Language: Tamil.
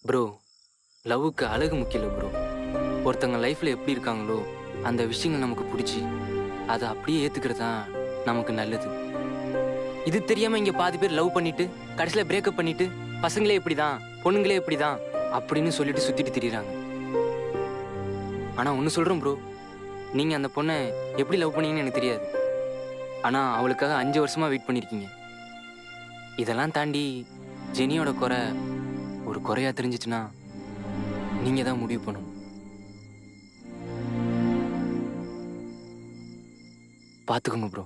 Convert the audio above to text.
ப்ரோ, லவ்வுக்கு அழகு முக்கியம் இல்ல ப்ரோ. ஒருத்தவங்க லைஃப்ல எப்படி இருக்காங்களோ, அந்த விஷயங்கள் நமக்கு புடிச்சு, அத அப்படியே ஏத்துக்கிறது தான் நமக்கு நல்லது. இது தெரியாம இங்க பாதி பேர் லவ் பண்ணிட்டு, கடைசியில பிரேக்கப் பண்ணிட்டு, பசங்களே இப்படிதான், பொண்ணுங்களே இப்படிதான் அப்படின்னு சொல்லிட்டு சுத்திட்டு திரியுறாங்க. ஆனா ஒண்ணு சொல்றேன் ப்ரோ, நீங்க அந்த பொண்ண எப்படி லவ் பண்ணீங்கன்னு எனக்கு தெரியாது. ஆனா அவளுக்காக 5 வருஷமா வெயிட் பண்ணியிருக்கீங்க. இதெல்லாம் தாண்டி ஜெனியோட குறை ஒரு குறையா தெரிஞ்சுச்சுன்னா, நீங்க தான் முடிவு பண்ணணும். பாத்துக்கோங்க ப்ரோ.